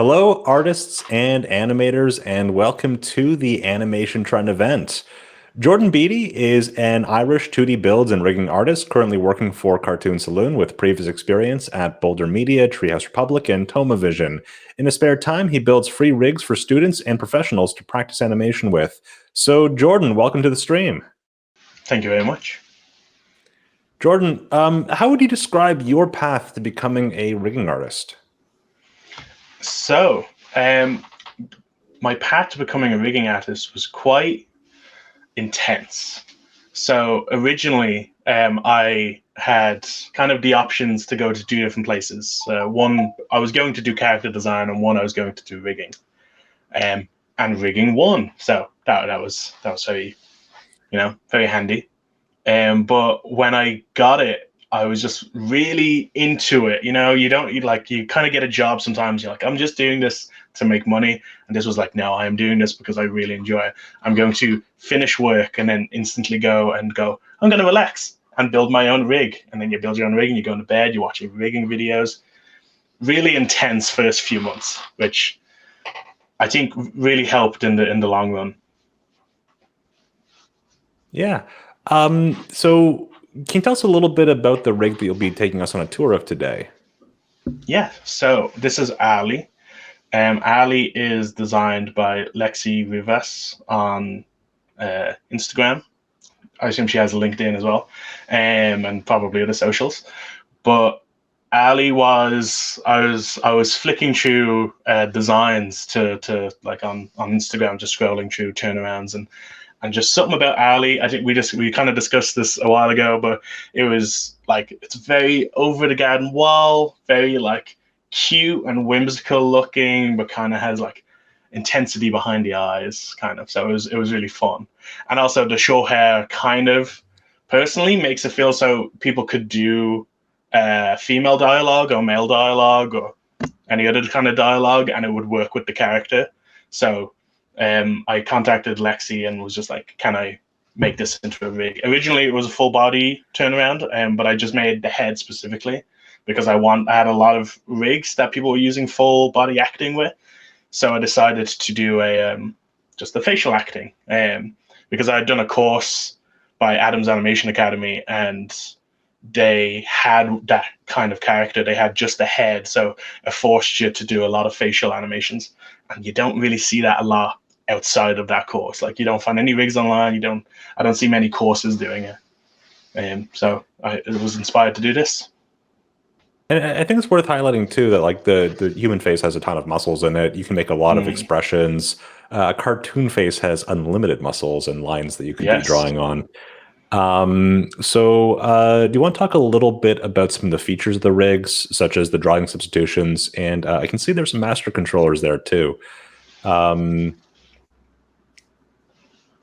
Hello, artists and animators, and welcome to the Animation Trend event. Jordan Beatty is an Irish 2D builds and rigging artist currently working for Cartoon Saloon with previous experience at Boulder Media, Treehouse Republic, and Toma Vision. In his spare time, he builds free rigs for students and professionals to practice animation with. So, Jordan, welcome to the stream. Thank you very much. Jordan, how would you describe your path to becoming a rigging artist? So, my path to becoming a rigging artist was quite intense. So originally, I had kind of the options to go to two different places. One, I was going to do character design, and one I was going to do rigging. And rigging won, so that was very, very handy. But when I got it, I was just really into it. You kind of get a job sometimes. You're like, I'm just doing this to make money. And this was like, no, I am doing this because I really enjoy it. I'm going to finish work and then instantly go, I'm going to relax and build my own rig. And then you build your own rig and you go into bed, you watch your rigging videos. Really intense first few months, which I think really helped in the long run. Yeah. So can you tell us a little bit about the rig that you'll be taking us on a tour of today? Yeah, so this is Arley. Arley is designed by Lexi Rivas on Instagram. I assume she has a LinkedIn as well, and probably other socials. But Ali I was flicking through designs to like on Instagram, just scrolling through turnarounds and just something about Ali. I think we kind of discussed this a while ago, but it was like it's very over the garden wall, very like cute and whimsical looking, but kind of has like intensity behind the eyes, kind of. So it was really fun, and also the short hair kind of personally makes it feel so people could do female dialogue or male dialogue or any other kind of dialogue, and it would work with the character. So I contacted Lexi and was just like, can I make this into a rig? Originally, it was a full body turnaround, but I just made the head specifically because I had a lot of rigs that people were using full body acting with. So I decided to do just the facial acting because I had done a course by Adam's Animation Academy, and they had that kind of character. They had just the head, so it forced you to do a lot of facial animations, and you don't really see that a lot outside of that course. Like you don't find any rigs online. I don't see many courses doing it. So I was inspired to do this. And I think it's worth highlighting too that like the human face has a ton of muscles in it. You can make a lot of expressions. A cartoon face has unlimited muscles and lines that you could be drawing on. Do you want to talk a little bit about some of the features of the rigs, such as the drawing substitutions? And I can see there's some master controllers there too.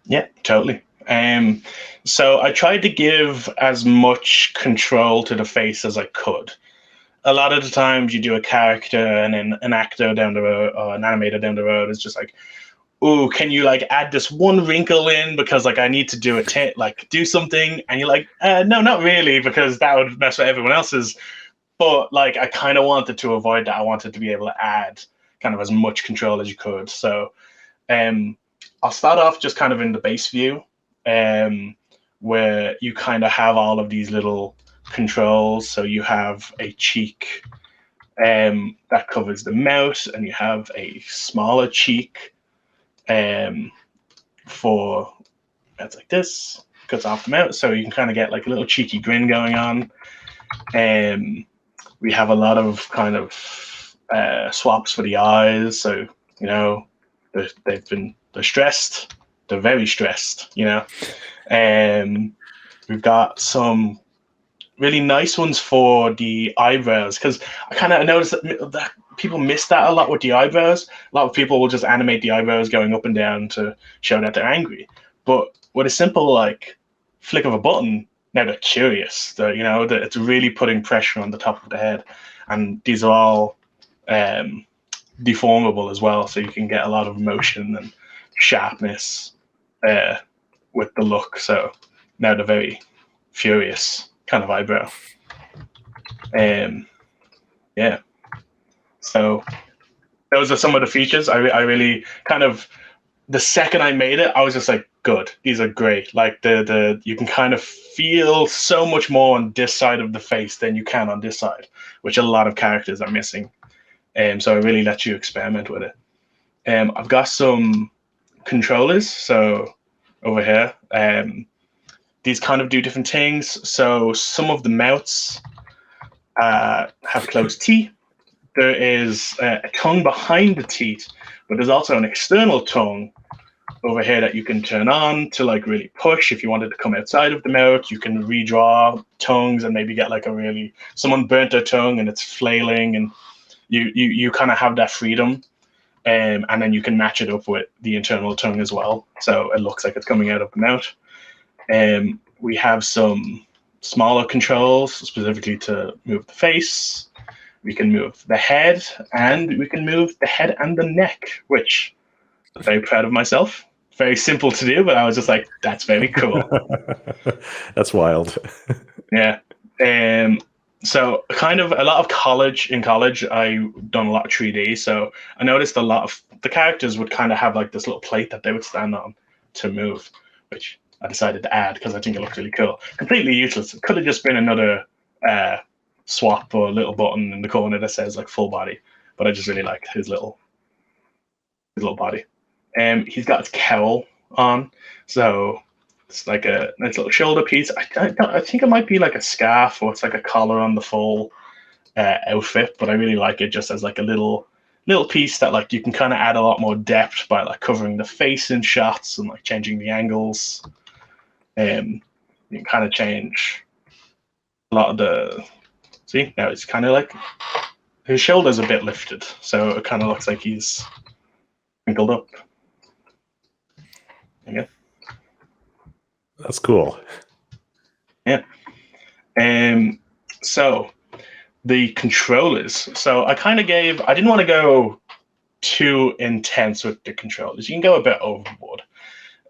Yeah, totally. So I tried to give as much control to the face as I could. A lot of the times you do a character and then an actor down the road or an animator down the road is just like, oh, can you like add this one wrinkle in because like I need to do do something, and you're like, no, not really, because that would mess with everyone else's. But like I kind of wanted to avoid that. I wanted to be able to add kind of as much control as you could. So I'll start off just kind of in the base view, where you kind of have all of these little controls. So you have a cheek that covers the mouth, and you have a smaller cheek for that's like this, cuts off the mouth, so you can kind of get like a little cheeky grin going on. We have a lot of kind of swaps for the eyes, so they're stressed, they're very stressed, we've got some really nice ones for the eyebrows, because I kind of noticed that people miss that a lot with the eyebrows. A lot of people will just animate the eyebrows going up and down to show that they're angry. But with a simple like flick of a button, now they're curious. That it's really putting pressure on the top of the head, and these are all deformable as well, so you can get a lot of motion and sharpness with the look. So now they're very furious kind of eyebrow. Yeah. So those are some of the features. I really kind of, the second I made it, I was just like, good, these are great. Like the you can kind of feel so much more on this side of the face than you can on this side, which a lot of characters are missing. So I really let you experiment with it. I've got some controllers, so over here. These kind of do different things. So some of the mouths have closed teeth. There is a tongue behind the teeth, but there's also an external tongue over here that you can turn on to like really push. If you wanted to come outside of the mouth, you can redraw tongues and maybe get like a really, someone burnt their tongue and it's flailing, and you kind of have that freedom. And then you can match it up with the internal tongue as well, so it looks like it's coming out of the mouth. We have some smaller controls specifically to move the face. We can move the head, and we can move the head and the neck, which I'm very proud of myself. Very simple to do, but I was just like, that's very cool. That's wild. Yeah. So kind of a lot of in college, I done a lot of 3D. So I noticed a lot of the characters would kind of have like this little plate that they would stand on to move, which I decided to add because I think it looked really cool. Completely useless. It could have just been another swap or a little button in the corner that says like full body, but I just really liked his little body. He's got his cowl on, so it's like a nice little shoulder piece. I think it might be like a scarf, or it's like a collar on the full outfit, but I really like it just as like a little piece that like you can kind of add a lot more depth by like covering the face in shots and like changing the angles. You can kind of change a lot of the. See, now it's kind of like his shoulder's a bit lifted, so it kind of looks like he's wrinkled up. Yeah. That's cool. Yeah. So the controllers. So I didn't want to go too intense with the controllers. You can go a bit overboard.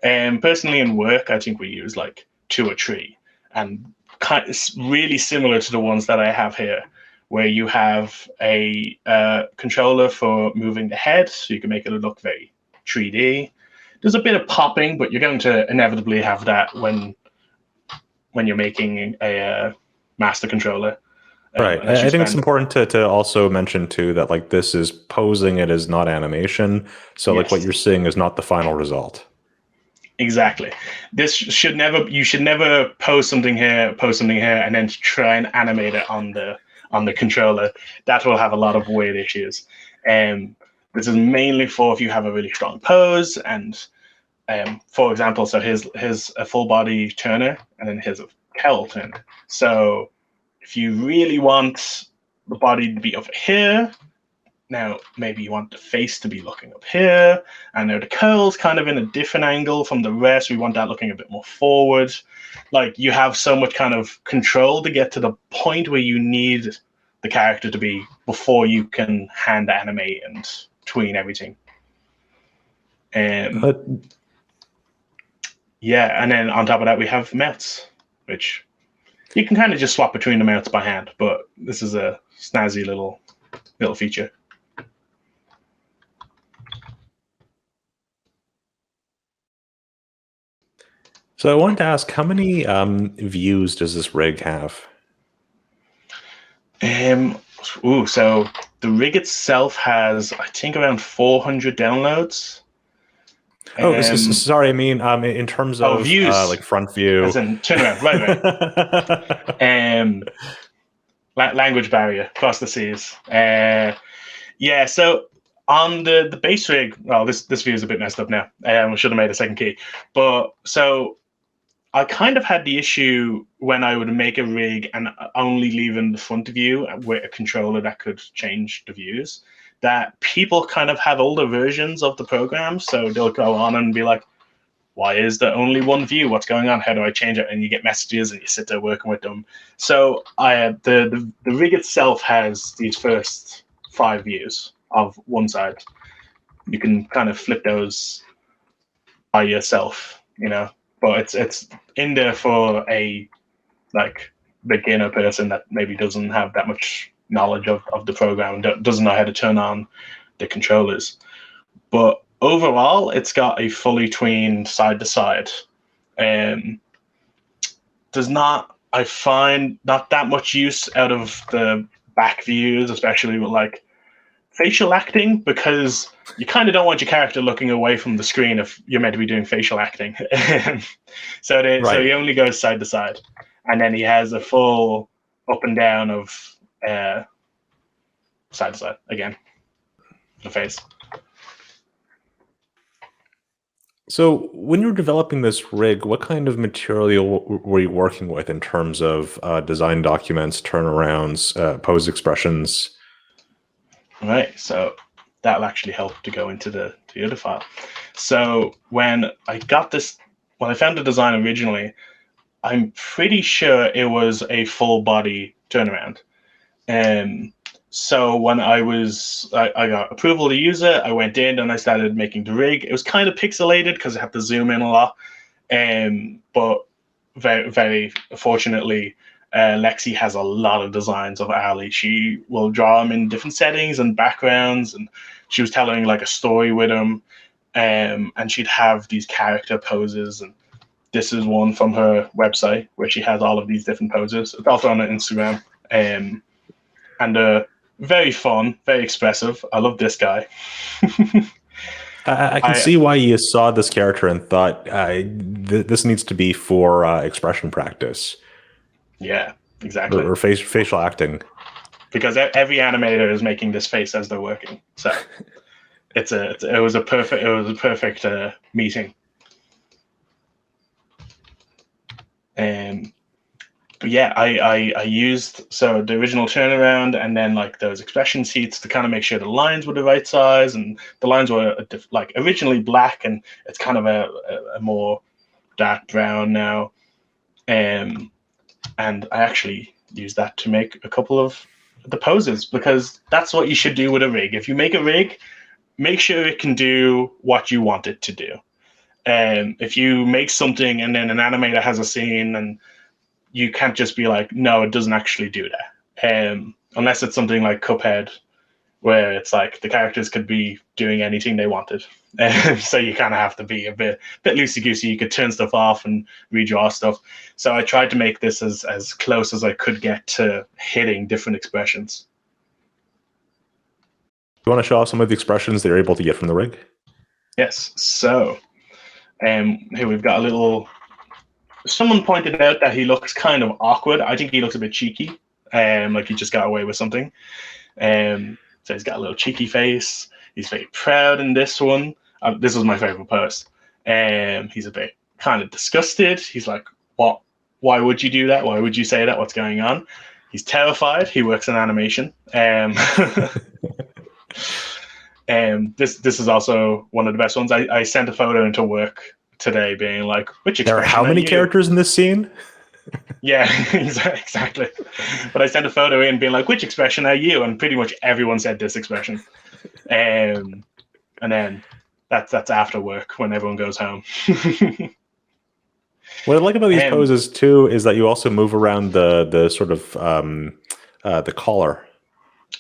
Personally in work, I think we use like 2 or 3, and kind of really similar to the ones that I have here, where you have a controller for moving the head, so you can make it look very 3D. There's a bit of popping, but you're going to inevitably have that when you're making a master controller. Right. I think it's important to also mention too that like this is posing, it is not animation. So like what you're seeing is not the final result. Exactly. You should never pose something here, and then try and animate it on the controller. That will have a lot of weird issues. This is mainly for if you have a really strong pose, and for example, so here's a full body turner, and then here's a cowl turner. So if you really want the body to be over here, now maybe you want the face to be looking up here, and now the curl's kind of in a different angle from the rest. We want that looking a bit more forward. Like you have so much kind of control to get to the point where you need the character to be before you can hand animate and tween everything. Yeah, and then on top of that we have mouths, which you can kind of just swap between the mouths by hand, but this is a snazzy little feature. So I wanted to ask, how many views does this rig have? So the rig itself has, I think, around 400 downloads. Oh, sorry. I mean, in terms of views, like front view, as in turnaround, right. Language barrier across the seas. Yeah. So on the base rig, well, this view is a bit messed up now. I should have made a second key, but so I kind of had the issue when I would make a rig and only leaving the front view with a controller that could change the views, that people kind of have older versions of the program. So they'll go on and be like, why is there only one view? What's going on? How do I change it? And you get messages and you sit there working with them. So the rig itself has these first 5 views of one side. You can kind of flip those by yourself, but it's in there for a like beginner person that maybe doesn't have that much knowledge of the program, doesn't know how to turn on the controllers. But overall, it's got a fully tweened side to side. Does not, I find, not that much use out of the back views, especially with like facial acting, because you kind of don't want your character looking away from the screen if you're meant to be doing facial acting. So he Right. only goes side to side, and then he has a full up and down of side to side again, the face. So, when you were developing this rig, what kind of material were you working with in terms of design documents, turnarounds, pose expressions? Right, so that'll actually help to go into the other file. So when I got this, when I found the design originally, I'm pretty sure it was a full body turnaround. Um, so when I got approval to use it, I went in and I started making the rig. It was kind of pixelated because I had to zoom in a lot. But very, very fortunately, Lexi has a lot of designs of Arley. She will draw them in different settings and backgrounds, and she was telling like a story with him. And she'd have these character poses, and this is one from her website where she has all of these different poses. It's also on her Instagram. And very fun, very expressive. I love this guy. I can I see why you saw this character and thought this needs to be for expression practice Yeah, exactly. or facial acting. Because every animator is making this face as they're working. So it was a perfect meeting. But yeah, I used so the original turnaround and then like those expression sheets to kind of make sure the lines were the right size, and the lines were like originally black and it's kind of a more dark brown now. Um, and I actually used that to make a couple of the poses, because that's what you should do with a rig. If you make a rig, make sure it can do what you want it to do. If you make something and then an animator has a scene, and you can't just be like, no, it doesn't actually do that. Unless it's something like Cuphead, where it's like the characters could be doing anything they wanted. So you kind of have to be a bit loosey goosey. You could turn stuff off and redraw stuff. So I tried to make this as close as I could get to hitting different expressions. You want to show off some of the expressions that you're able to get from the rig? Yes. So here we've got a little. Someone pointed out that he looks kind of awkward. I think he looks a bit cheeky, like he just got away with something. So he's got a little cheeky face. He's very proud in this one. This was my favorite post. He's a bit kind of disgusted. He's like, "What? Why would you do that? Why would you say that? What's going on?" He's terrified. He works in animation. This is also one of the best ones. I sent a photo into work today, being like, "Which There are expression how are many you?" characters in this scene? Yeah, exactly. But I sent a photo in being like, "Which expression are you?" And pretty much everyone said this expression. And then that's after work when everyone goes home. What I like about these um, poses too is that you also move around the sort of the collar.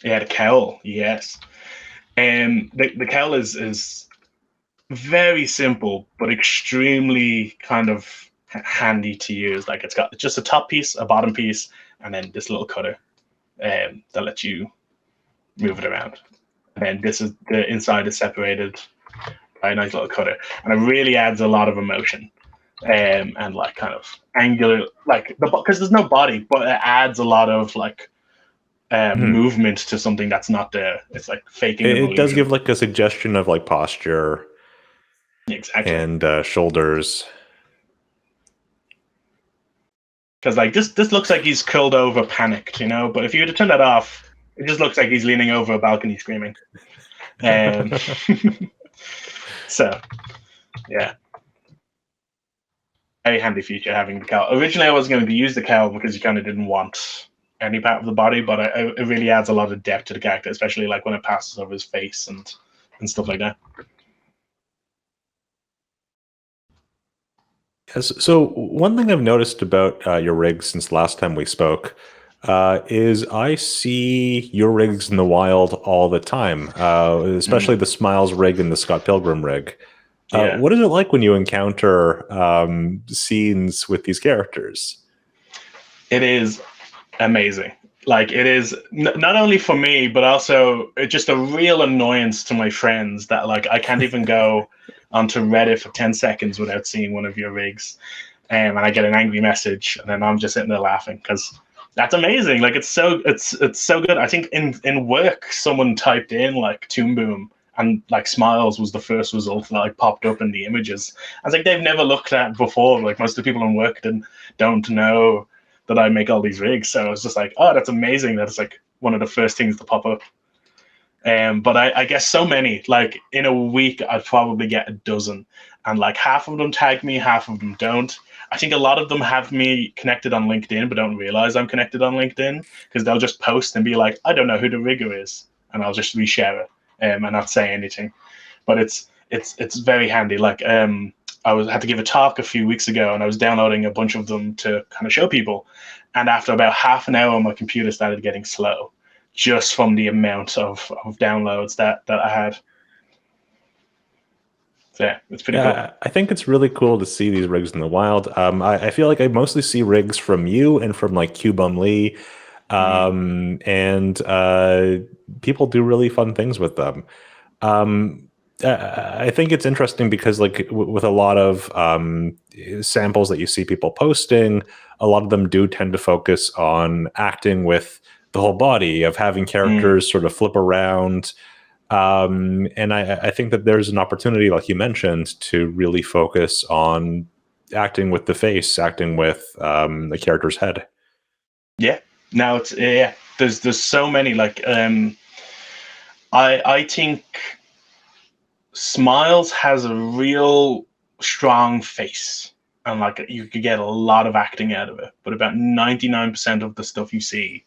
yeah, the cowl, yes. The cowl is very simple but extremely kind of handy to use. Like it's got just a top piece, a bottom piece, and then this little cutter that lets you move it around. And then this is the inside is separated by a nice little cutter, and it really adds a lot of emotion. And like kind of angular, like because there's no body, but it adds a lot of like Hmm. movement to something that's not there. It's like faking an It does illusion. give like a suggestion of like posture Exactly. and shoulders. Because like this looks like he's curled over, panicked, you know. But if you were to turn that off, it just looks like he's leaning over a balcony screaming. Um, so yeah, very handy feature having the cowl. Originally, I was going to use the cowl because you kind of didn't want any part of the body, but it really adds a lot of depth to the character, especially like when it passes over his face and stuff like that. Yes. So one thing I've noticed about your rig since last time we spoke, is I see your rigs in the wild all the time, especially the Smiles rig and the Scott Pilgrim rig. Yeah. What is it like when you encounter scenes with these characters? It is amazing. Like it is not only for me, but also it's just a real annoyance to my friends that like I can't even go onto Reddit for 10 seconds without seeing one of your rigs, and I get an angry message, and then I'm just sitting there laughing because that's amazing. Like it's so good. I think in work someone typed in like Toon Boom, and like Smiles was the first result that like popped up in the images. I was like, they've never looked at before. Like most of the people in work don't know that I make all these rigs. So I was just like, oh, that's amazing. That's like one of the first things to pop up. But I guess so many, like in a week, I'd probably get a dozen. And like half of them tag me, half of them don't. I think a lot of them have me connected on LinkedIn, but don't realize I'm connected on LinkedIn because they'll just post and be like, I don't know who the rigger is. And I'll just reshare it and not say anything. But it's very handy. Like I had to give a talk a few weeks ago, and I was downloading a bunch of them to kind of show people. And after about half an hour, my computer started getting slow, just from the amount of downloads that I had. So yeah, it's pretty cool. Yeah, I think it's really cool to see these rigs in the wild. I feel like I mostly see rigs from you and from like Cubum Lee, Mm, and people do really fun things with them. Um, I think it's interesting because, like, with a lot of samples that you see people posting, a lot of them do tend to focus on acting with the whole body, of having mm, characters sort of flip around. And I think that there's an opportunity, like you mentioned, to really focus on acting with the face, acting with the character's head. yeah. Now it's yeah. There's so many like I think Smiles has a real strong face, and like you could get a lot of acting out of it. But about 99% of the stuff you see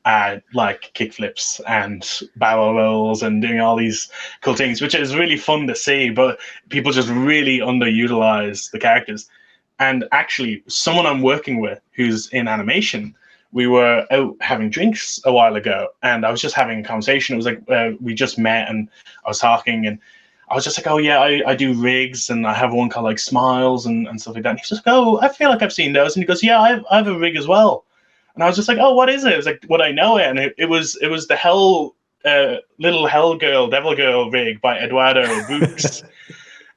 are like kickflips and barrel rolls and doing all these cool things, which is really fun to see. But people just really underutilize the characters. And actually, someone I'm working with who's in animation, we were out having drinks a while ago, and I was just having a conversation. It was like we just met, and I was talking, and I was just like, oh yeah, I do rigs, and I have one called like Smiles and stuff like that. And he's just like, oh, I feel like I've seen those, and he goes, yeah, I have a rig as well. And I was just like, oh, what is it? It was like, what I know it, and it was the little hell girl, devil girl rig by Eduardo Books.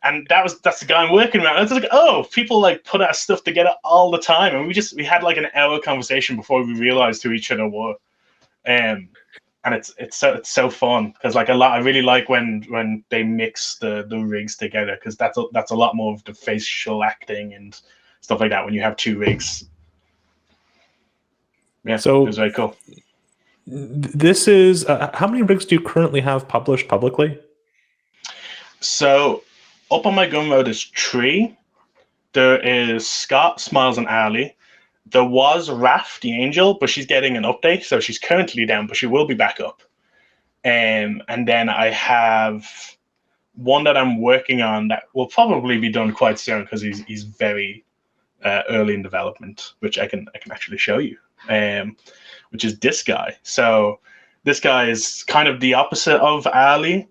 And that's the guy I'm working with. And I was like, oh, people like put our stuff together all the time, and we had like an hour conversation before we realized who each other were. And it's so fun because like a lot, I really like when they mix the rigs together because that's a lot more of the facial acting and stuff like that when you have two rigs. Yeah, it was So very cool. this is how many rigs do you currently have published publicly? So up on my Gumroad is three. There is Scott, Smiles, and Arley. There was Raph the Angel, but she's getting an update, so she's currently down, but she will be back up. And then I have one that I'm working on that will probably be done quite soon because he's very early in development, which I can actually show you, which is this guy. So this guy is kind of the opposite of Ali.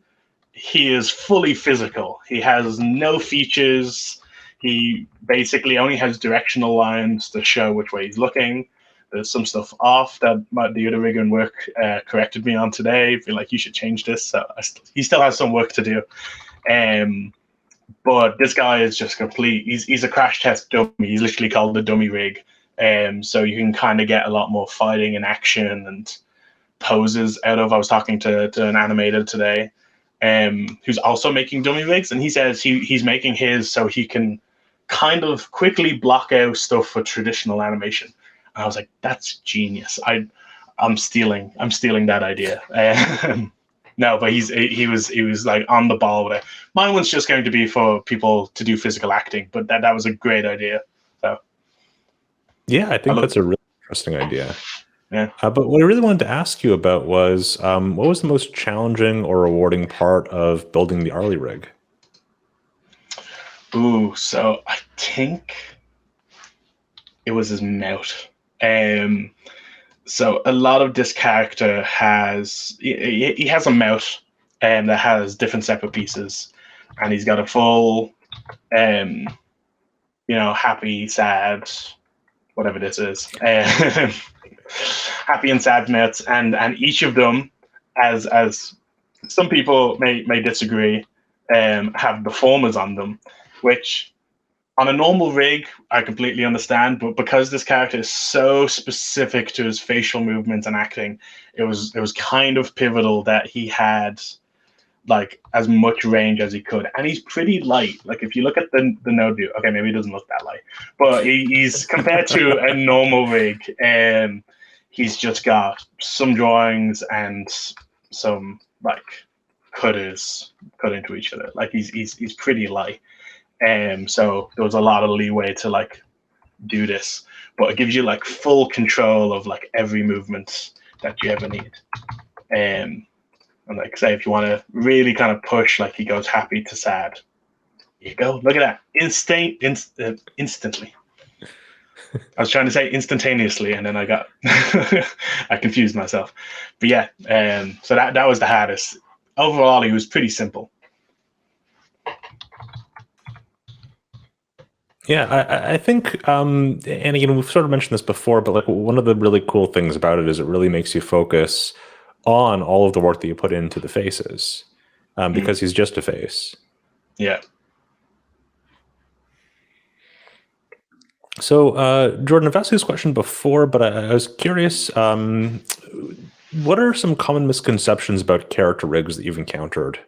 He is fully physical. He has no features. He basically only has directional lines to show which way he's looking. There's some stuff off that the other rigger in work corrected me on today. Feel like you should change this. So he still has some work to do. Um, but this guy is just complete. He's a crash test dummy. He's literally called the dummy rig. So you can kind of get a lot more fighting and action and poses out of. I was talking to an animator today, who's also making dummy rigs, and he says he's making his so he can kind of quickly block out stuff for traditional animation. And I was like, that's genius. I'm stealing that idea. No, but he was like on the ball with it. Mine was just going to be for people to do physical acting, but that was a great idea. So Yeah, I I think look, that's a really interesting idea. yeah. But what I really wanted to ask you about was what was the most challenging or rewarding part of building the Arley rig? Ooh, so I think it was his mouth. Um, So a lot of this character he has a mouth that has different separate pieces, and he's got a full um, happy, sad, whatever this is, happy and sad mouths, and each of them, as some people may disagree, have deformers on them, which on a normal rig, I completely understand, but because this character is so specific to his facial movements and acting, it was kind of pivotal that he had like as much range as he could, and he's pretty light. Like if you look at the node view, okay, maybe he doesn't look that light, but he's compared to a normal rig, he's just got some drawings and some like cutters cut into each other. Like he's pretty light. So there was a lot of leeway to like do this, but it gives you like full control of like every movement that you ever need. And like say if you want to really kind of push, like he goes happy to sad, you go look at that instantly. I was trying to say instantaneously, and then I got I confused myself. But yeah, so that was the hardest. Overall, he was pretty simple. Yeah, I think, and again, we've sort of mentioned this before, but like one of the really cool things about it is it really makes you focus on all of the work that you put into the faces, because he's just a face. Yeah. So, Jordan, I've asked you this question before, but I was curious, what are some common misconceptions about character rigs that you've encountered?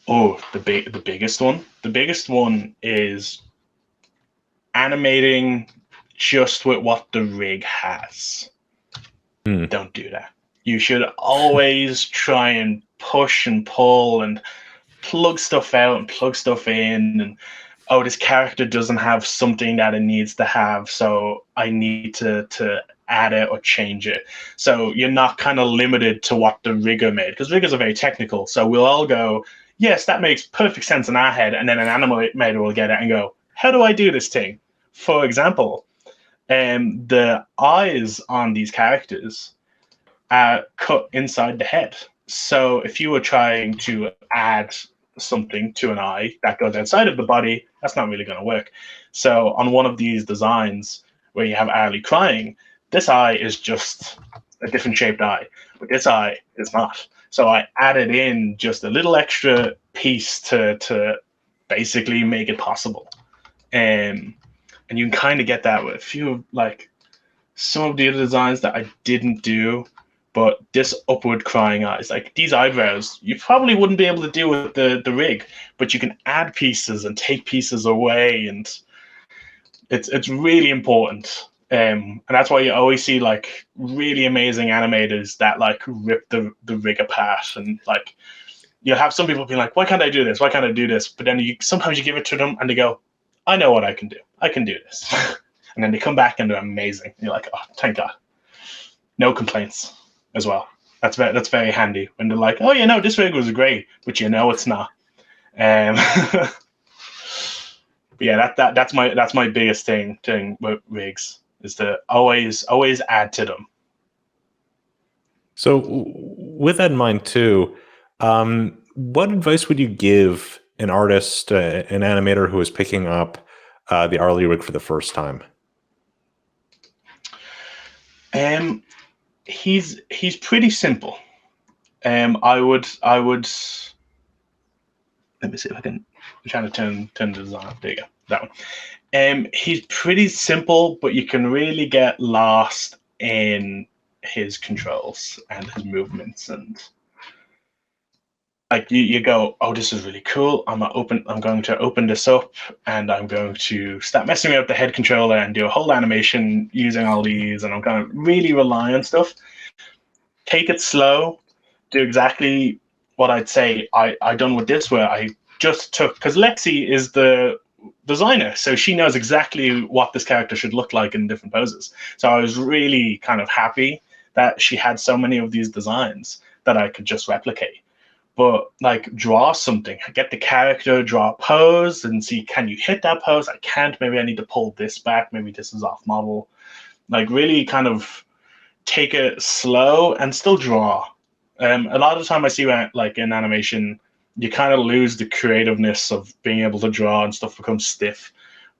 Oh, the biggest one. The biggest one is animating just with what the rig has. Don't do that. You should always try and push and pull and plug stuff out and plug stuff in, and oh, this character doesn't have something that it needs to have, so I need to add it or change it. So you're not kind of limited to what the rigger made, because riggers are very technical. So we'll all go, yes, that makes perfect sense in our head, and then an animator will get it and go, how do I do this thing? For example, the eyes on these characters are cut inside the head. So if you were trying to add something to an eye that goes outside of the body, that's not really going to work. So on one of these designs where you have Arley crying, this eye is just a different shaped eye, but this eye is not. So I added in just a little extra piece to basically make it possible. And you can kind of get that with a few, like some of the other designs that I didn't do, but this upward crying eyes, like these eyebrows, you probably wouldn't be able to do with the rig, but you can add pieces and take pieces away, and it's really important. And that's why you always see like really amazing animators that like rip the rig apart, and like you'll have some people being like, why can't I do this? Why can't I do this? But then sometimes you give it to them and they go, I know what I can do. I can do this. And then they come back and they're amazing. And you're like, oh, thank God. No complaints as well. That's very handy when they're like, oh, you know, this rig was great, but you know it's not. But yeah, that's my biggest thing with rigs, is to always add to them. So, with that in mind too, what advice would you give an artist, an animator who is picking up the Arley Rig for the first time? He's pretty simple. I would let me see if I can. I'm trying to turn the design up. There you go. That one. He's pretty simple, but you can really get lost in his controls and his movements, and like you go, oh, this is really cool. I'm going to open this up, and I'm going to start messing with the head controller and do a whole animation using all these, and I'm going to really rely on stuff. Take it slow. Do exactly what I'd say I done with this, where I just took, because Lexi is the designer, so she knows exactly what this character should look like in different poses. So I was really kind of happy that she had so many of these designs that I could just replicate. But like draw something, get the character, draw a pose and see, can you hit that pose? I can't, maybe I need to pull this back, maybe this is off model. Like really kind of take it slow and still draw. A lot of the time I see like in animation, you kind of lose the creativeness of being able to draw and stuff becomes stiff.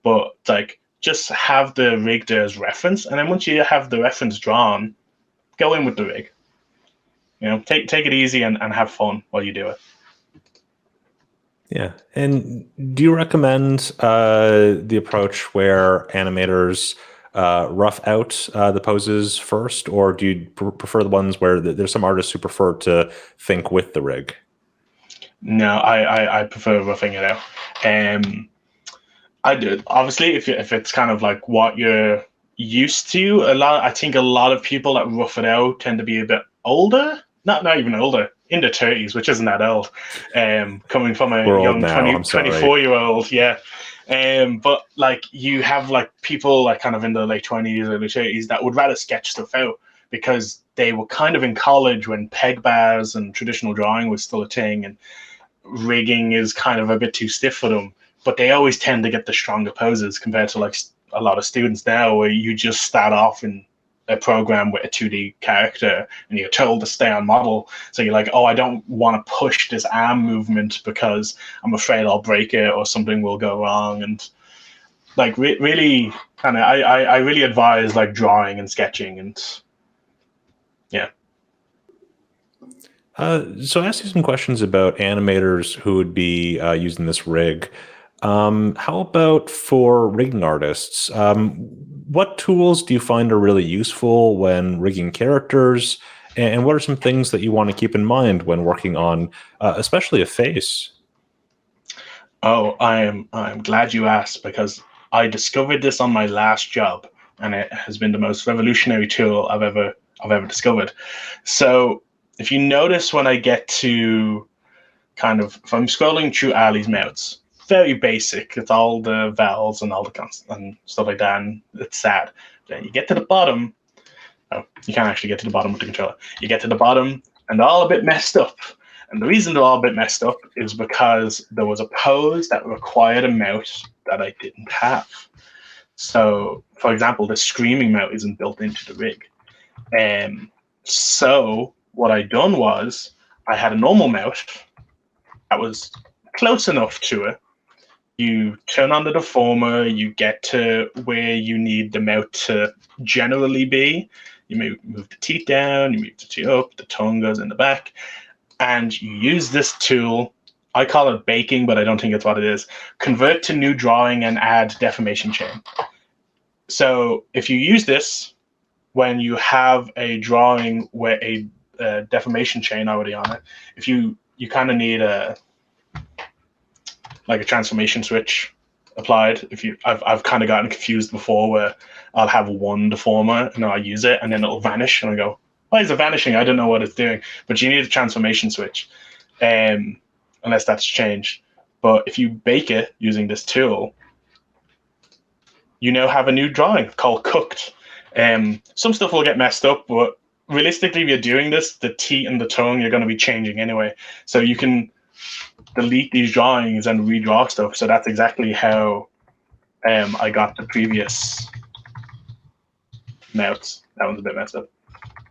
But like just have the rig there as reference, and then once you have the reference drawn, go in with the rig. Take it easy and have fun while you do it. Yeah. And do you recommend the approach where animators rough out the poses first, or do you prefer the ones where there's some artists who prefer to think with the rig? No, I prefer roughing it out. Um, I do. Obviously, if it's kind of like what you're used to, I think a lot of people that rough it out tend to be a bit older, not even older, in their 30s, which isn't that old. Coming from a We're old young now. 20 I'm sorry. 24-year-old, yeah. But like you have like people like kind of in the late 20s, early 30s that would rather sketch stuff out because they were kind of in college when peg bars and traditional drawing was still a thing, and rigging is kind of a bit too stiff for them. But they always tend to get the stronger poses compared to like a lot of students now, where you just start off in a program with a 2D character and you're told to stay on model. So you're like, oh, I don't want to push this arm movement because I'm afraid I'll break it or something will go wrong. And like really kind of, I really advise like drawing and sketching and yeah. So I asked you some questions about animators who would be using this rig. How about for rigging artists? What tools do you find are really useful when rigging characters? And what are some things that you want to keep in mind when working on, especially a face? Oh, I'm glad you asked because I discovered this on my last job, and it has been the most revolutionary tool I've ever discovered. So if you notice when I get to kind of if I'm scrolling through Arley's mounts, very basic. It's all the vowels and all the constant and stuff like that, and it's sad. Then you get to the bottom. Oh, you can't actually get to the bottom with the controller. You get to the bottom, and they're all a bit messed up. And the reason they're all a bit messed up is because there was a pose that required a mount that I didn't have. So, for example, the screaming mount isn't built into the rig. So what I done was I had a normal mount that was close enough to it. You turn on the deformer, you get to where you need the mouth to generally be. You move the teeth down, you move the teeth up, the tongue goes in the back, and you use this tool. I call it baking, but I don't think it's what it is. Convert to new drawing and add deformation chain. So if you use this when you have a drawing with a deformation chain already on it, if you kind of need a transformation switch applied. I've kind of gotten confused before where I'll have one deformer and I'll use it and then it'll vanish and I go, why is it vanishing? I don't know what it's doing. But you need a transformation switch, unless that's changed. But if you bake it using this tool, you now have a new drawing called cooked. Some stuff will get messed up, but realistically, if you're doing this, the teeth and the tongue you're going to be changing anyway. So you can delete these drawings and redraw stuff. So that's exactly how I got the previous mounts. That one's a bit messed up.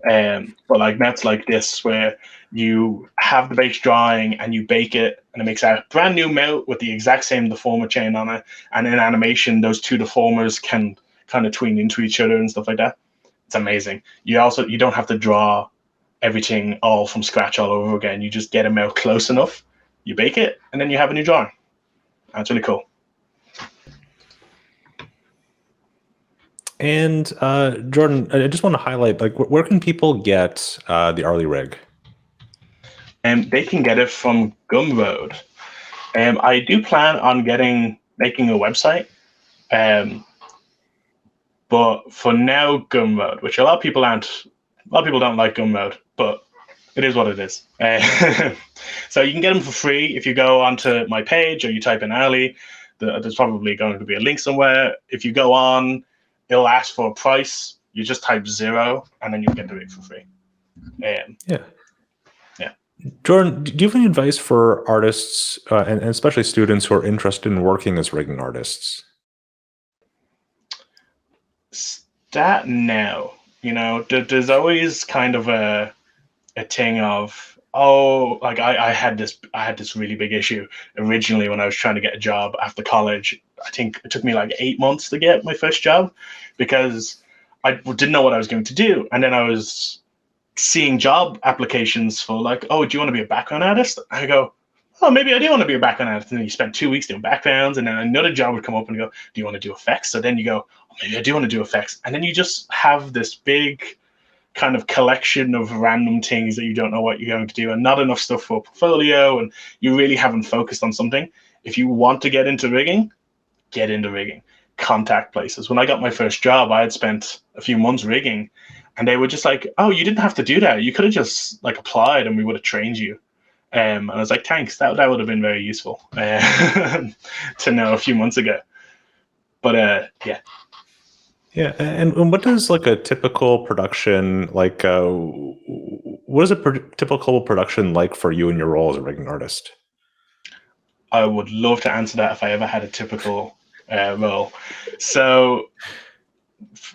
But like mounts like this, where you have the base drawing and you bake it, and it makes a brand new mount with the exact same deformer chain on it. And in animation, those two deformers can kind of tween into each other and stuff like that. It's amazing. You don't have to draw everything all from scratch all over again. You just get a mount close enough, you bake it, and then you have a new drawing. That's really cool. And Jordan, I just want to highlight, like, where can people get the Arley Rig? And they can get it from Gumroad. I do plan on making a website. But for now, Gumroad, which a lot of people don't like Gumroad, but it is what it is. So you can get them for free if you go onto my page or you type in Arley. There's probably going to be a link somewhere. If you go on, it'll ask for a price. You just type 0 and then you'll get the rig for free. Yeah. Yeah. Jordan, do you have any advice for artists and especially students who are interested in working as rigging artists? That now, there's always kind of a thing of, oh, like I had this really big issue originally when I was trying to get a job after college. I think it took me like 8 months to get my first job because I didn't know what I was going to do, and then I was seeing job applications for like, oh, do you want to be a background artist? I go, oh, maybe I do want to be a background artist. And then you spend 2 weeks doing backgrounds, and then another job would come up and go, do you want to do effects? So then you go, oh, maybe I do want to do effects. And then you just have this big kind of collection of random things that you don't know what you're going to do, and not enough stuff for a portfolio, and you really haven't focused on something. If you want to get into rigging, get into rigging. Contact places. When I got my first job, I had spent a few months rigging, and they were just like, "Oh, you didn't have to do that. You could have just like applied, and we would have trained you." And I was like, "Thanks. That would have been very useful to know a few months ago." But yeah. Yeah, and what does like a typical production like? What is a typical production like for you and your role as a rigging artist? I would love to answer that if I ever had a typical role. So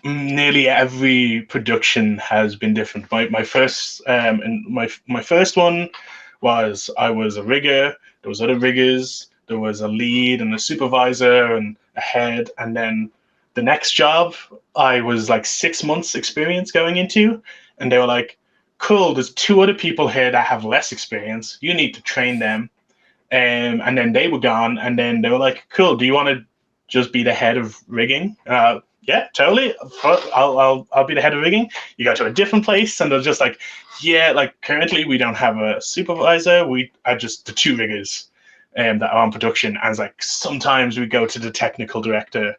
nearly every production has been different. My first and my first one was I was a rigger. There was other riggers. There was a lead and a supervisor and a head. And then the next job, I was like 6 months experience going into, and they were like, "Cool, there's two other people here that have less experience. You need to train them." And then they were gone, and then they were like, "Cool, do you want to just be the head of rigging?" Yeah, totally. I'll be the head of rigging. You go to a different place, and they're just like, "Yeah, like currently we don't have a supervisor. We are just the two riggers that are on production." And it's like sometimes we go to the technical director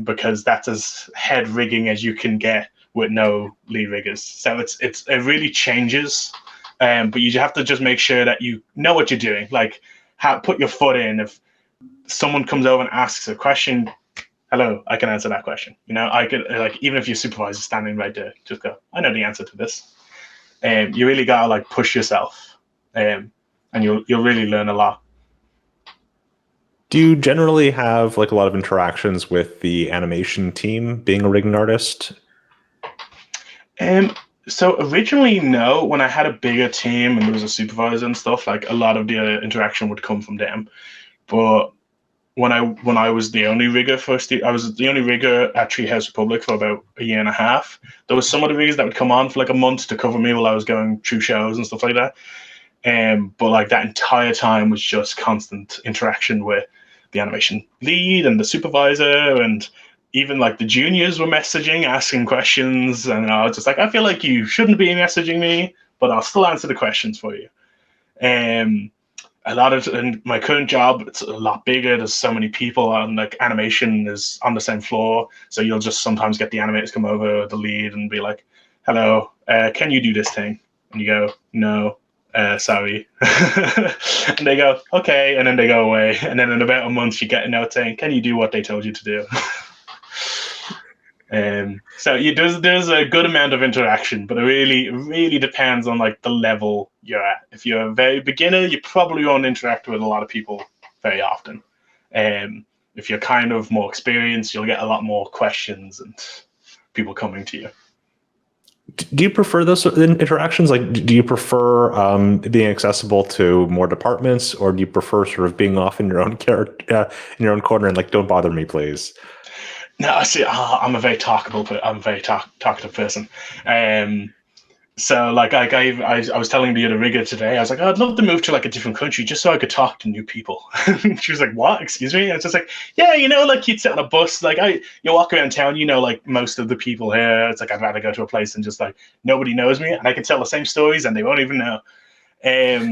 because that's as head rigging as you can get with no lead riggers. So it really changes, but you have to just make sure that you know what you're doing. Like, put your foot in. If someone comes over and asks a question, hello, I can answer that question. I could, like, even if your supervisor's standing right there, just go, I know the answer to this. You really gotta like push yourself, and you'll really learn a lot. Do you generally have like a lot of interactions with the animation team being a rigging artist? Um, so originally, no. When I had a bigger team and there was a supervisor and stuff, like a lot of the interaction would come from them. But when I was the only rigger first year, I was the only rigger at Treehouse Republic for about a year and a half. There was some of the riggers that would come on for like a month to cover me while I was going through shows and stuff like that. But like that entire time was just constant interaction with the animation lead and the supervisor, and even like the juniors were messaging, asking questions, and I was just like, I feel like you shouldn't be messaging me, but I'll still answer the questions for you. Um, a lot of in my current job, it's a lot bigger. There's so many people, and like animation is on the same floor, so you'll just sometimes get the animators come over the lead and be like, "Hello, can you do this thing?" And you go, "No, sorry." And they go, "Okay," and then they go away. And then in about a month, you get a note saying, "Can you do what they told you to do?" So there's a good amount of interaction, but it really depends on like the level you're at. If you're a very beginner, you probably won't interact with a lot of people very often. Um, if you're kind of more experienced, you'll get a lot more questions and people coming to you. Do you prefer those interactions? Like, do you prefer being accessible to more departments, or do you prefer sort of being off in your own character, in your own corner, and like, don't bother me, please? No, I see. I'm a very I'm a very talkative person. Um, So like I was telling the other rigger today, I was like, oh, I'd love to move to like a different country just so I could talk to new people. She was like, what? Excuse me? I was just like, yeah, like you'd sit on a bus, like you walk around town, like most of the people here. It's like I'd rather go to a place and just like nobody knows me, and I can tell the same stories and they won't even know.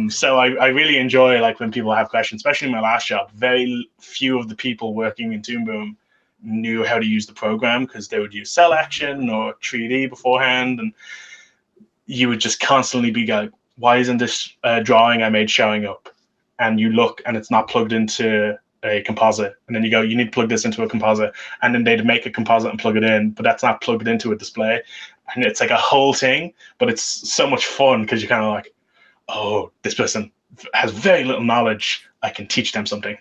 So I really enjoy like when people have questions, especially in my last job. Very few of the people working in Toon Boom knew how to use the program because they would use cell action or 3D beforehand, and you would just constantly be like, why isn't this drawing I made showing up? And you look and it's not plugged into a composite. And then you go, you need to plug this into a composite. And then they'd make a composite and plug it in, but that's not plugged into a display. And it's like a whole thing, but it's so much fun because you're kind of like, oh, this person has very little knowledge. I can teach them something.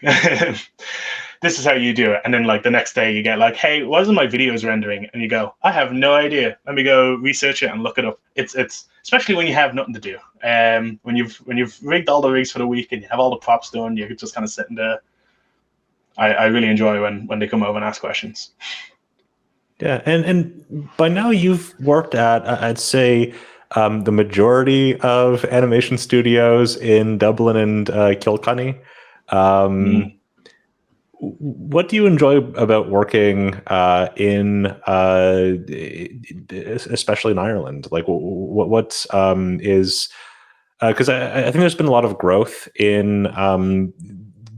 this is how you do it. And then like the next day you get like, hey, why isn't my videos rendering? And you go, I have no idea. Let me go research it and look it up. It's especially when you have nothing to do. When you've rigged all the rigs for the week and you have all the props done, you're just kind of sitting there. I really enjoy when they come over and ask questions. Yeah, and by now you've worked at, I'd say, the majority of animation studios in Dublin and Kilkenny. Mm, What do you enjoy about working especially in Ireland? Like, what is because I think there's been a lot of growth in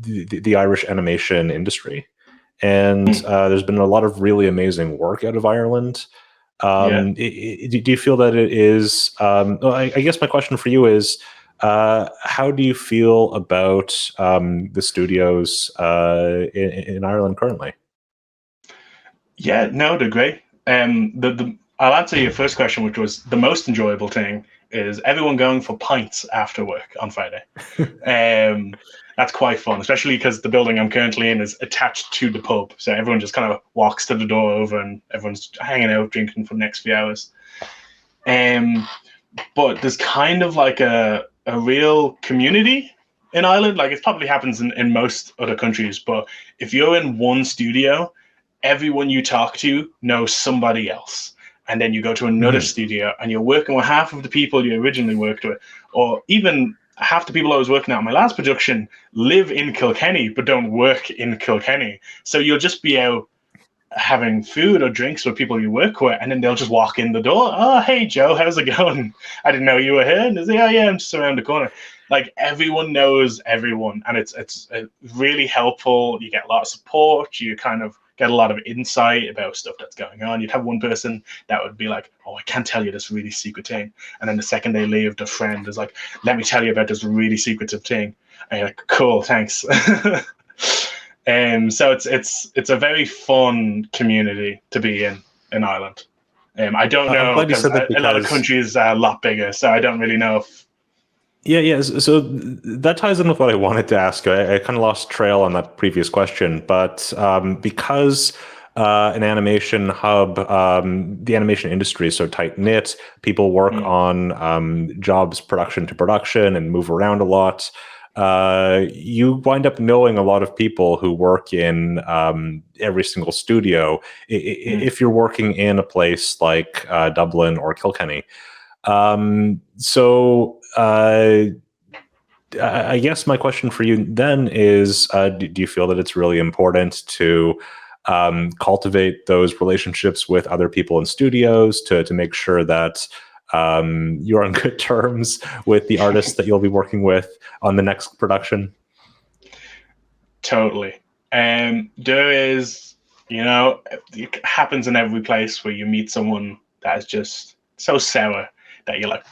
the Irish animation industry, and mm, there's been a lot of really amazing work out of Ireland. yeah. Do you feel that it is? Well, I guess my question for you is, how do you feel about the studios in Ireland currently? Yeah, no, they're great. The I'll answer your first question, which was the most enjoyable thing is everyone going for pints after work on Friday. Um, that's quite fun, especially because the building I'm currently in is attached to the pub, so everyone just kind of walks to the door over, and everyone's hanging out, drinking for the next few hours. Um, but there's kind of like a real community in Ireland. Like it probably happens in most other countries, but if you're in one studio, everyone you talk to knows somebody else. And then you go to another Mhm. studio and you're working with half of the people you originally worked with, or even half the people I was working at in my last production live in Kilkenny but don't work in Kilkenny. So you'll just be out having food or drinks with people you work with, and then they'll just walk in the door. Oh, hey Joe, how's it going? I didn't know you were here. And they say, oh yeah, I'm just around the corner. Like everyone knows everyone, and it's really helpful. You get a lot of support. You kind of get a lot of insight about stuff that's going on. You'd have one person that would be like, oh, I can't tell you this really secret thing, and then the second they leave, the friend is like, let me tell you about this really secretive thing. And you're like, cool, thanks. So it's a very fun community to be in Ireland. I don't I'm know glad you because said that a lot of because countries are a lot bigger, so I don't really know if. yeah, yeah. So that ties in with what I wanted to ask. I kind of lost trail on that previous question, but because an animation hub, the animation industry is so tight knit, people work Mm, on jobs production to production and move around a lot. You wind up knowing a lot of people who work in every single studio. mm, If you're working in a place like Dublin or Kilkenny. I guess my question for you then is, do you feel that it's really important to cultivate those relationships with other people in studios to make sure that you're on good terms with the artists that you'll be working with on the next production? totally. There is, it happens in every place where you meet someone that is just so sour that you're like,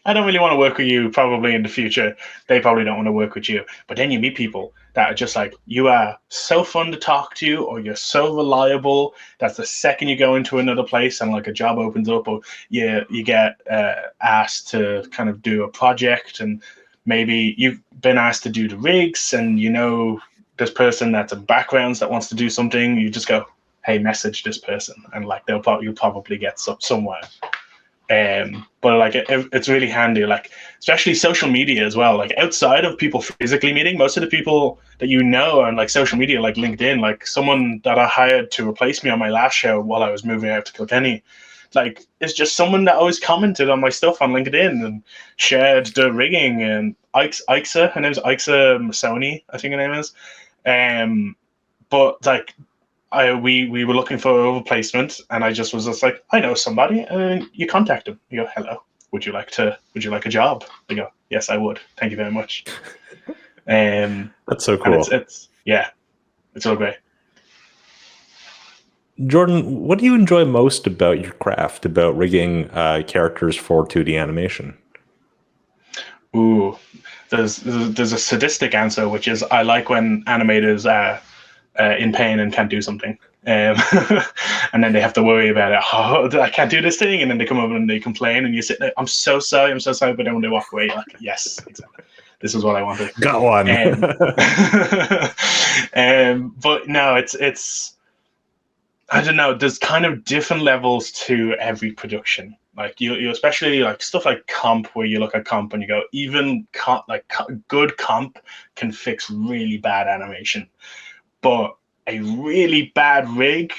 I don't really want to work with you probably in the future. They probably don't want to work with you. But then you meet people that are just like, you are so fun to talk to, or you're so reliable. That's the second you go into another place and like a job opens up, or you get asked to kind of do a project, and maybe you've been asked to do the rigs, and this person that's in backgrounds that wants to do something. You just go, hey, message this person, and like you'll probably get somewhere. But like it's really handy, like especially social media as well. Like outside of people physically meeting, most of the people that on like social media, like LinkedIn, like someone that I hired to replace me on my last show while I was moving out to Kilkenny, like it's just someone that always commented on my stuff on LinkedIn and shared the rigging. And Ixa, her name's Ixa Masoni, I think her name is. But like we were looking for a replacement, and I just was just like, I know somebody, and you contact them. You go, hello, would you like a job? They go, yes, I would. Thank you very much. Um, That's so and it's cool. it's yeah, it's all great. Jordan, what do you enjoy most about your craft, about rigging characters for 2D animation? Ooh, there's a sadistic answer, which is I like when animators are in pain and can't do something. Um, and then they have to worry about it. Oh, I can't do this thing, and then they come over and they complain, and you sit there. I'm so sorry, but then when they walk away, you're like, yes, exactly. This is what I wanted. Got one. But no, it's I don't know. There's kind of different levels to every production. Like you especially like stuff like comp, where you look at comp and you go, even good comp can fix really bad animation, but a really bad rig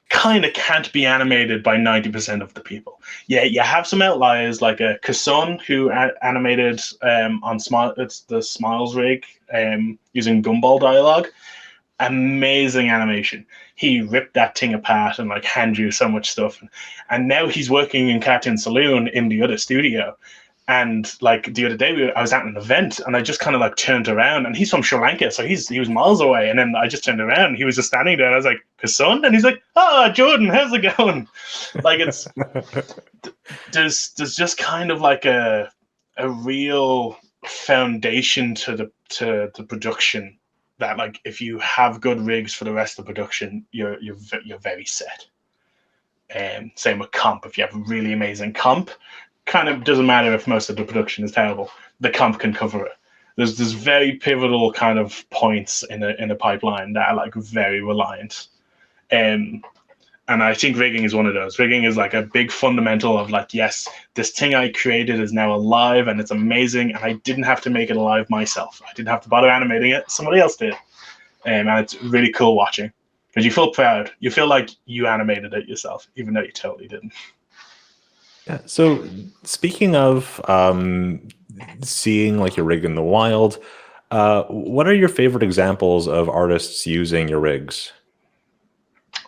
kind of can't be animated by 90% of the people. Yeah, you have some outliers like a Kason who animated on Smile. It's the Smiles rig using Gumball dialogue. Amazing animation. He ripped that thing apart and like hand drew so much stuff. And now he's working in Cartoon Saloon in the other studio. And like the other day, I was at an event, and I just kind of like turned around, and he's from Sri Lanka, so he was miles away. And then I just turned around, and he was just standing there, and I was like, "Kason," and he's like, "Oh, Jordan, how's it going?" Like it's there's just kind of like a real foundation to the production, that like if you have good rigs for the rest of the production, you're very set. Same with comp. If you have really amazing comp, kind of doesn't matter if most of the production is terrible. The comp can cover it. There's very pivotal kind of points in a pipeline that are like very reliant. Um, and I think rigging is one of those. Rigging is like a big fundamental of like, yes, this thing I created is now alive and it's amazing, and I didn't have to make it alive myself. I didn't have to bother animating it. Somebody else did. And it's really cool watching, because you feel proud. You feel like you animated it yourself, even though you totally didn't. Yeah. So speaking of seeing like your rig in the wild, what are your favorite examples of artists using your rigs?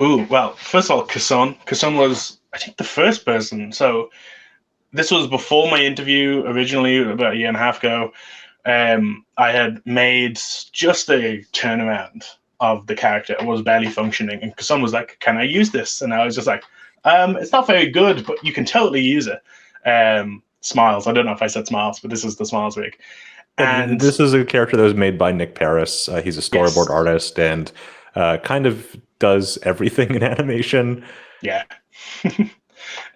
Ooh, well, first of all, Kasson. Kasson was, I think, the first person. So this was before my interview originally, about a year and a half ago. I had made just a turnaround of the character. It was barely functioning. And Kasson was like, "Can I use this?" And I was just like, it's not very good, but you can totally use it. Smiles. I don't know if I said Smiles, but this is the Smiles rig. And This is a character that was made by Nick Paris. He's a storyboard yes, artist and kind of does everything in animation. yeah.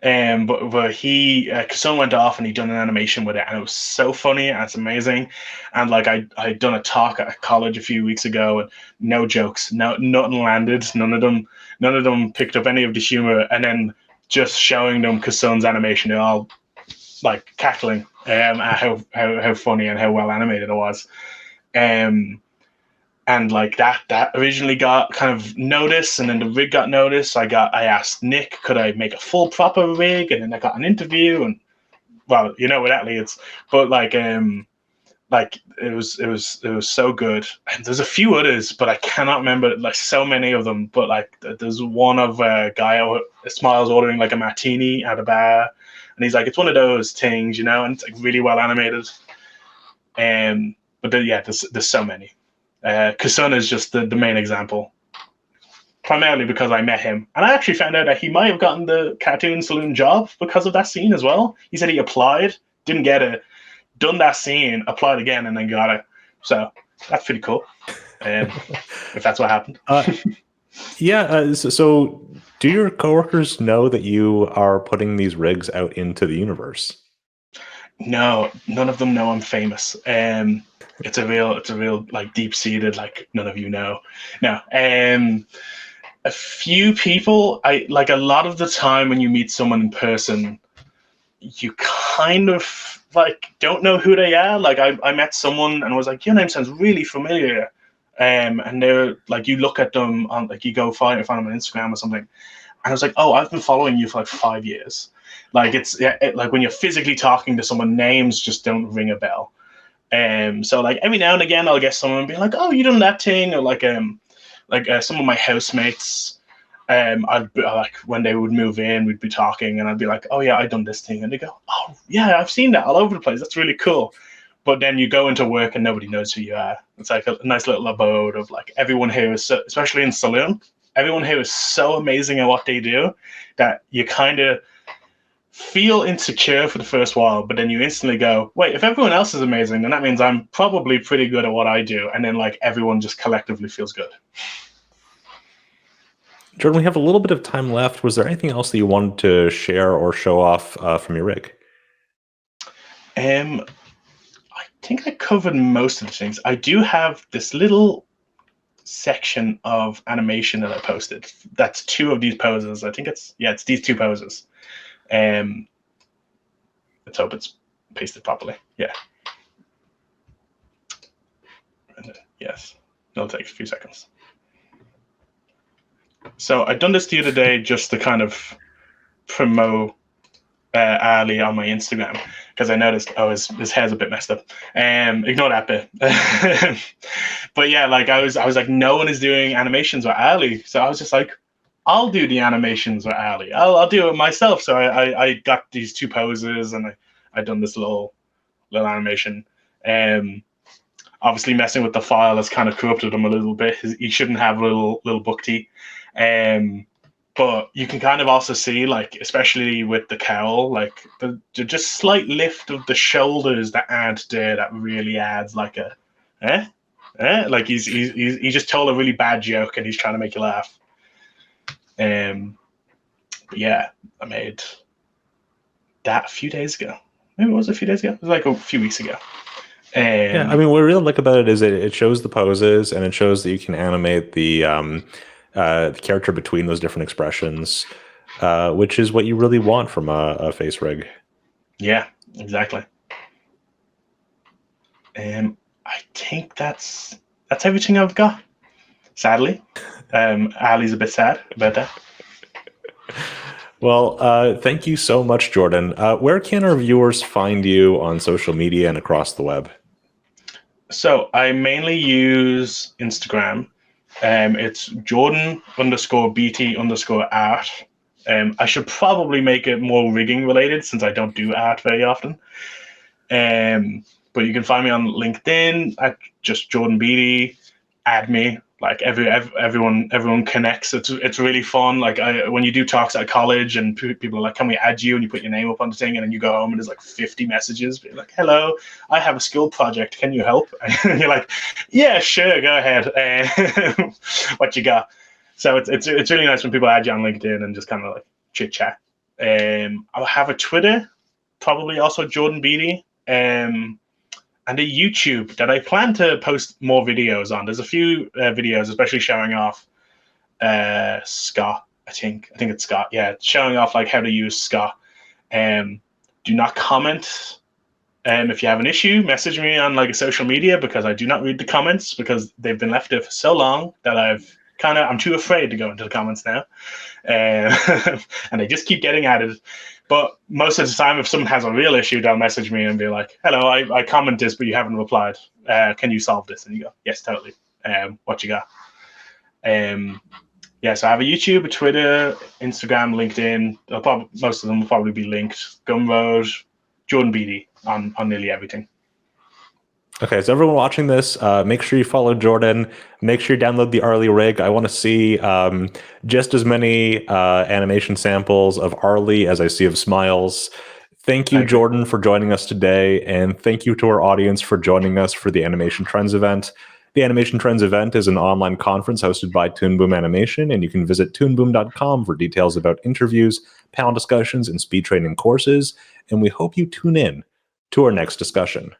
But he Kasson went off and he done an animation with it, and it was so funny and it's amazing. And like I'd done a talk at college a few weeks ago, and no jokes, nothing landed. None of them picked up any of the humor. And then just showing them Kasson's animation, they're all like cackling at how funny and how well animated it was. Um, and like that originally got kind of notice, and then the rig got notice. I asked Nick, could I make a full proper rig, and then I got an interview. And well, you know what that leads. But like it was so good. And there's a few others, but I cannot remember like so many of them. But like there's one of a guy Smiles ordering like a martini at a bar, and he's like, it's one of those things, and it's like really well animated. But yeah, there's so many. Kasuna is just the main example, primarily because I met him. And I actually found out that he might have gotten the Cartoon Saloon job because of that scene as well. He said he applied, didn't get it, done that scene, applied again, and then got it. So that's pretty cool, if that's what happened. Yeah. So do your coworkers know that you are putting these rigs out into the universe? No, none of them know I'm famous. It's a real like deep seated, like none of you know. No. A few people, I like a lot of the time when you meet someone in person, you kind of like don't know who they are. Like I met someone and was like, your name sounds really familiar. And they're like, you look at them on like you go find them on Instagram or something. And I was like, oh, I've been following you for like 5 years. Like like when you're physically talking to someone, names just don't ring a bell. So like every now and again, I'll get someone being like, "Oh, you done that thing?" Or like some of my housemates, I'd be, like when they would move in, we'd be talking, and I'd be like, "Oh yeah, I done this thing," and they go, "Oh yeah, I've seen that all over the place. That's really cool." But then you go into work and nobody knows who you are. It's like a nice little abode of like everyone here is so, especially in saloon, everyone here is so amazing at what they do that you kind of feel insecure for the first while, but then you instantly go, wait, if everyone else is amazing, then that means I'm probably pretty good at what I do. And then like everyone just collectively feels good. Jordan, we have a little bit of time left. Was there anything else that you wanted to share or show off from your rig? I think I covered most of the things. I do have this little section of animation that I posted. That's 2 of these poses. I think it's these 2 poses. Let's hope it's pasted properly. Yeah. Yes. It'll take a few seconds. So I've done this the other day just to kind of promote Arley on my Instagram, because I noticed his hair's a bit messed up. Ignore that bit. But yeah, like I was like, no one is doing animations with Arley, so I was just like, I'll do the animations with Arley. I'll do it myself. So I got these 2 poses, and I done this little animation. Obviously messing with the file has kind of corrupted him a little bit. He shouldn't have little book teeth. But you can kind of also see, like, especially with the cowl, like the just slight lift of the shoulders that aren't there, that really adds like a like he just told a really bad joke and he's trying to make you laugh. But yeah, I made that a few days ago. Maybe it was a few days ago. It was like a few weeks ago. Yeah, I mean, what I really like about it is it shows the poses, and it shows that you can animate the character between those different expressions, which is what you really want from a face rig. Yeah, exactly. I think that's everything I've got. Sadly, Ali's a bit sad about that. Well, thank you so much, Jordan. Where can our viewers find you on social media and across the web? So I mainly use Instagram. It's Jordan_Beatty_art. I should probably make it more rigging related, since I don't do art very often. But you can find me on LinkedIn at just Jordan Beatty. Add me. Like everyone connects. It's really fun. Like when you do talks at college and people are like, "Can we add you?" and you put your name up on the thing, and then you go home and there's like 50 messages. You're like, "Hello, I have a school project. Can you help?" And you're like, "Yeah, sure, go ahead." What you got? So it's really nice when people add you on LinkedIn and just kind of like chit chat. I'll have a Twitter, probably also Jordan Beatty. And a YouTube that I plan to post more videos on. There's a few videos, especially showing off Scott. I think it's Scott. Yeah, showing off like how to use Scott. Do not comment. If you have an issue, message me on like a social media, because I do not read the comments, because they've been left there for so long that I'm too afraid to go into the comments now, and they just keep getting added. But most of the time, if someone has a real issue, they'll message me and be like, "Hello, I comment this, but you haven't replied. Can you solve this?" And you go, "Yes, totally. What you got?" Yeah, so I have a YouTube, a Twitter, Instagram, LinkedIn. Most of them will probably be linked. Gumroad, Jordan Beatty on nearly everything. Okay, so everyone watching this, make sure you follow Jordan. Make sure you download the Arley Rig. I want to see just as many animation samples of Arley as I see of smiles. Thank you, Jordan, for joining us today, and thank you to our audience for joining us for the Animation Trends event. The Animation Trends event is an online conference hosted by Toon Boom Animation, and you can visit toonboom.com for details about interviews, panel discussions, and speed training courses. And we hope you tune in to our next discussion.